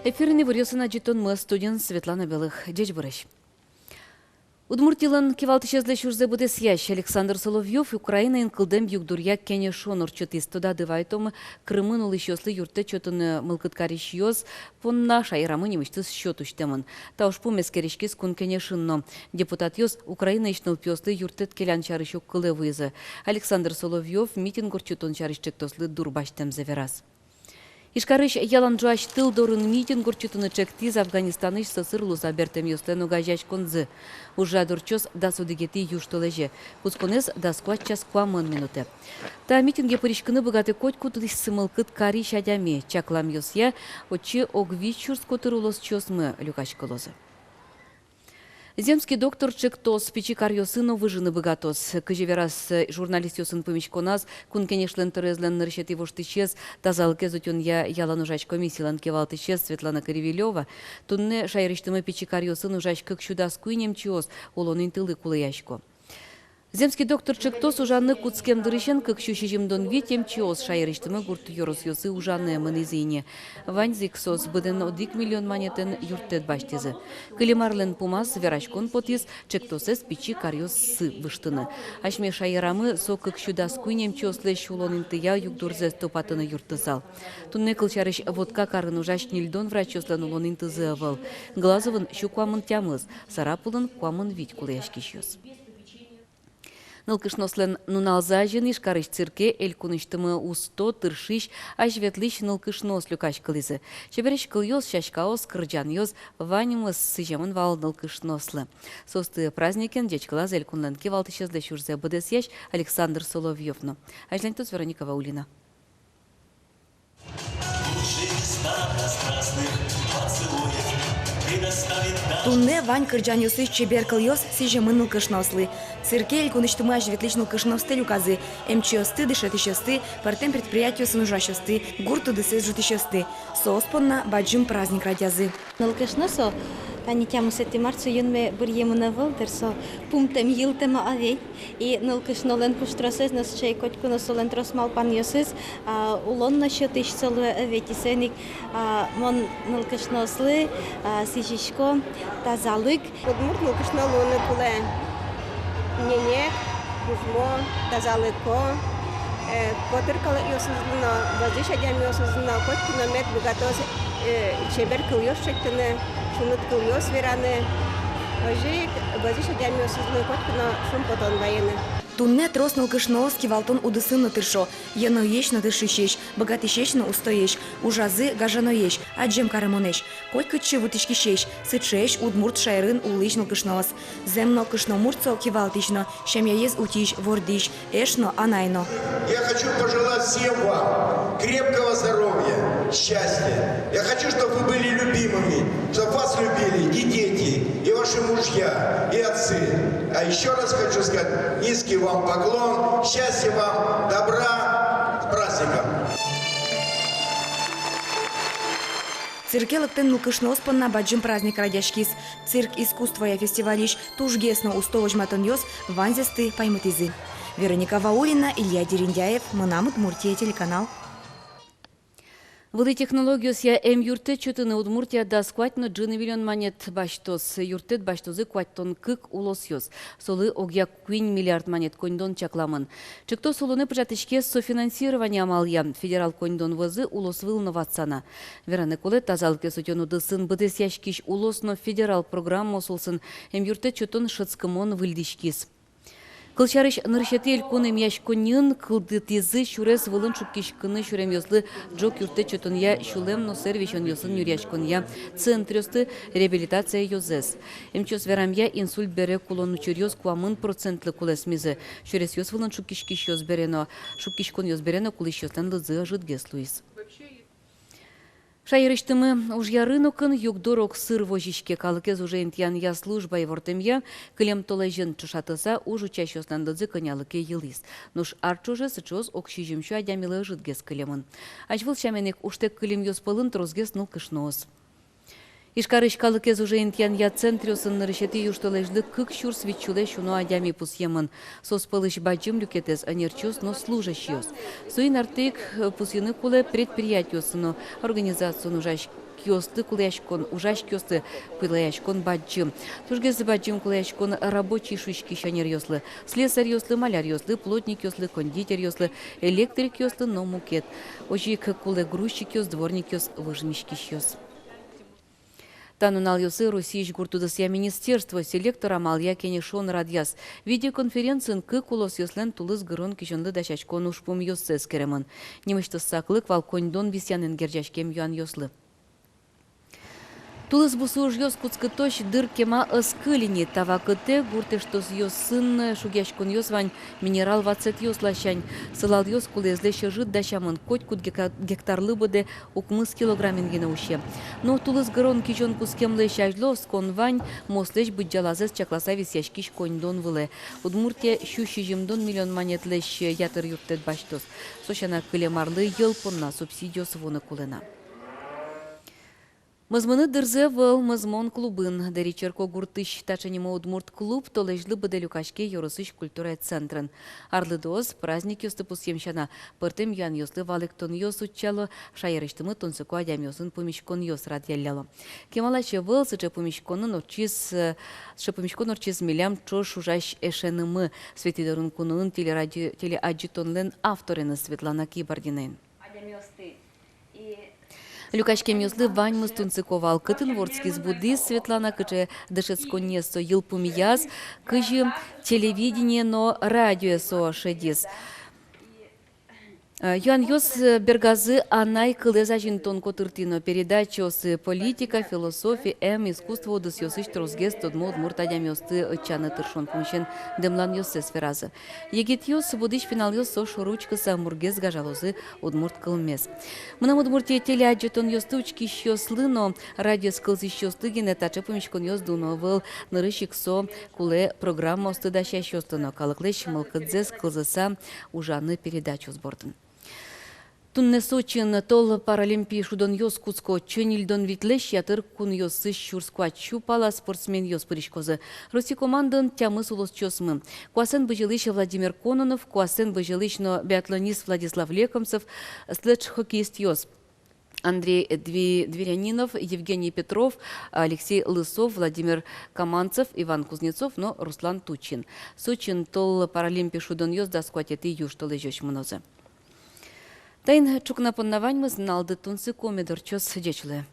Эфирный вырьосына житон мы студент Светлана Белых. Дечь бурыш. Удмуртилан кивалтышезле шурзе будес ящ Александр Соловьев Украина инкылдем югдурья кене шонор чотистуда дывайтом Крымын улышёслы юрте чотын мылкыткариш йоз понна шайрамы немыштыз счетуштемын. Таушпу мескеришкис кун кене шинно. Депутат йоз Украина ишныл пёслы юртет келян чарышок кылы вызы. Александр Соловьев митингор чотын чарышчек тослы дурбаштем заверас. Ишкарыш яланжуаш тыл дорын митинг урчутыны чектиз Афганистаныш сысырлу забертем йослену гажач конзы. Уже дурчос да судыгети юштолеже. Пусконез да скватчас квамын минуте. Та митинге пыришкыны богаты котку тудыс сымылкыт кари шадями. Чаклам йосья, очи огвичурс котырулос чосмы люкач колозы. Земский доктор чектос печикар йосыно выжины богатос. Кыжеверас журналист йосын помещконаз, кун кенешлен терезлен нарщети воштычез, тазалке зутюн я яланужач комиссиялан кевалтычез Светлана Кривилева, тунне шайрыштымы печикар йосын ужач кык чудас куйнем чиоз, олонын тылы кулыяшко. Земский доктор чектос ужаны куцкем дырыщен, как щущижимдон витем чиоз шайрыштымы гурт йорос йосы ужаны мынызыйне. Ваньзик сос быден 1 миллион монетен юртет баштезы. Кылимарлен пумаз верашкон потис чектосес пичи карьос сы выштыны. Ашме шайрамы со как щудас куйнем чиоз лещ улонын тыя югдурзе стопатыны юртызал. Тунне кылчарыш водка карын ужаш нильдон врачослен улонын тызы авал. Глазовын щуквамын тямыз, сарапулын квамын вить кулыяшкищёс. Нылкышнослен нуналзажен ишкарыш цирке элькуныштымы усто тыршиш ажветлиш нылкышнос люкач кылызы. Чебереш кыльёс шашкаос кырджан йоз ванимыз сыжемын вал нылкышнослы. Состы праздникен дечкалаз элькунлен кевалтышезле шурзе быдес яш Александр Соловьевну. Ажлантос Вероника Ваулина. Тунне Вань кырджанёсы чебер кыльёс сижемын нылкышнослы. Циркель куныштымы ажветлич нылкышносты люказы. МЧОсты дышетищёсты, партем предприятиёсы нужащёсты, гурту дысыз жутищёсты. Сооспонна баджым праздник радязы. Нылкышносо Тани тяму сетимарцу юнме бір емуна вылдырсо пумтем йылтема авей и нылкышнолен пуштросез нас чей котку носолен тросмал пан йосыз улон насчет ищцелве аветисеник мон нылкышнослы сижишко тазалык. Удмурт нылкышнолуны куле ненек, кужмо, тазалыко, потыркалы йосызлыно, воздыш адям йосызлыно, котку намет бугатоз чебер кыльёс шектыны. Шунут кыльёс вераны, ожик, базиш адям йосызлыно, котку на шум потон воены. Тунне трос нылкышнос кивалтон удысыны тыршо, ено еш на тыршищеш, богатышеш на устоеш, ужазы гажано еш, аджем карамонеш, койкычы вутышкишеш, сытшеш удмурт шайрын улыш нылкышнос. Зем нылкышно мурцо кивалтышно, шемьяез утиш, вордиш, эшно анайно. Я хочу пожелать всем вам крепкого здоровья, счастья. Я хочу, чтобы вы были любимыми, чтобы вас любили и дети, и ваши мужья, и отцы. А еще раз хочу сказать, низкий вам поклон, счастья вам, добра, с праздником! Циркелыктен нылкышноспонна баджым праздник радяшкис. Цирк искусства я фестивалиш тужгесно устовожматын йос ванзесты паймытызы. Вероника Ваулина, Илья Дерендяев, Мынам Удмуртия, телеканал. Вылы технологиос я юрте чутыны Удмуртия да скватно 1 миллион монет баштос. Юртет баштозы кваттон кык улос йос. Солы огья 1 миллиард монет коньдон чакламын. Чыкто солоны пыжатышке софинансирование амалия. Федерал коньдон вызы улос выл ватсана. Вераны колы тазалке сутену дысын быдес яшкиш улосно федерал программа осулсын. Юрте чутон шыцкымон вылдишкис. Кылчарыш ныршетель кунем яшконын кылдытезы шурес вылын шуккишкыны шурем йозлы джок юрте чотон я шулем но сервишон йосын юряшкон я центрёсты реабилитация йозес. Мчос верам я инсульт бере кулон учурьоз куамын процентлы кулесмизе. Шурес йоз вылын шуккишкиш йоз берено, шуккишкон йоз берено кулыш йозлен лызы жидгес луис. Шайрыштымы уж я рынокын югдорок сыр возишке калыкез уже интьян я служба и вортемья клем толежен чушатыса уж учащёстан дыдзы конялыке елис. Нуш арчуже сычоз окшижимшу адямилы жидгес клемын. Ачвыл шаменек уштек клем ёс пылын трозгес нылкышноз. Ишкарыш калыкез уже интьян я центрёсын нарышети юштолежлы кык шур свечуле шуно адями пусьемын. Сос пылыш баджым люкетез анерчёс, но служащёс. Суин артык пусьены куле предприятиёсыно организацию нужащ киосты кулешкон, ужаш киосты пылаяшкон баджим. Тужгез баджим кулешкон рабочий шучки шанер ёслы, слесарь ёслы, маляр ёслы, плотник ёслы, кондитер ёслы, электрик ёслы, но мукет. Ожик куле грузчик ёс, дворник ёс, выжмички ёс. Танунал ёсы Россия гуртудысия министерство селектор амалия кенешон радьяс. Видеоконференциян кулос ёслен тулыс гырон кишонлы дашачкон ушпум ёссес керемын. Немышты саклык валкондон висянын герджашкем юан ёслы. Тулыс бусуж ёс куцкытош дыр кема ыскылини, тава кыте гуртештос ёсын шугяшкон ёсвань минерал вацет ёслащань. Сылал ёс кулезле шыжыт дашамын котькут гектарлы буде укмыс килограммин гена уще. Но тулыс гырон кичон кускемле шажло сконвань мослеш быджалазес чакласа висяшкиш коньдон выле. Удмуртия $600 миллион монетлеш ятыр юрттет баштос. Сошана кылемарлы йыл понна субсидиос воны кулена. Мызмыны дырзе выл мызмон клубын. Деричерко гуртыш тачанимо удмурт клуб толежлы быделюкашке yorысыш культура центрын. Арлы доз праздник ёсты пусемшана. Пыртым ян ёслы валыктон ёс уччало, шайырыштымы тонсыко адям ёсын помешкон ёс радьяллялы. Кемалаче выл сыча помешконын орчиз милям чош ужаш эшенымы. Светидорын кунын телеаджитонлен авторины Светлана Кибардинен. Люкашкем ёслы вань мыстунцыковал кытын вордский сбуды Светлана кыче дышецконесо йылпумияз, кыжи телевидение, но радио со шедис. Юан ёс бергазы анай кылеза жинтон котыртино передача с политика, философия, искусство удыс ёсыш трозгест одмо удмурт адям ёсты чаны тыршон куншен демлан ёсы сферазы. Егет ёс будыш финал ёс со шуручкаса мургез гажалозы удмурт кылмес. Мынам удмуртия телеаджетон ёсты учки ёслы, но радио скылзы ёсты гене тача помешкон ёс дуновыл нырышик со куле программа осты даща ёстыно калыклеш мылкыдзе скылзыса ужаны передачу сбордын. Тунне Сочин тол паралимпий шудон ёс куцко чөнилдон витлеш ятыр кун ёсы щурсква чупала спортсмен ёс пыришкозы. Россия командын тямыс улос чосмы. Куасен быжилыш Владимир Кононов, куасен быжилышно биатлонист Владислав Лекомцев, слэдж-хоккеист ёс. Андрей Дверянинов, Евгений Петров, Алексей Лысов, Владимир Каманцев, Иван Кузнецов, но Руслан Тучин. Сочин тол паралимпий шудон ёс даскватеты юж толежёш мнозе. Тайн чукна поннавань мы знал, да тунцы комедор чос дечуле.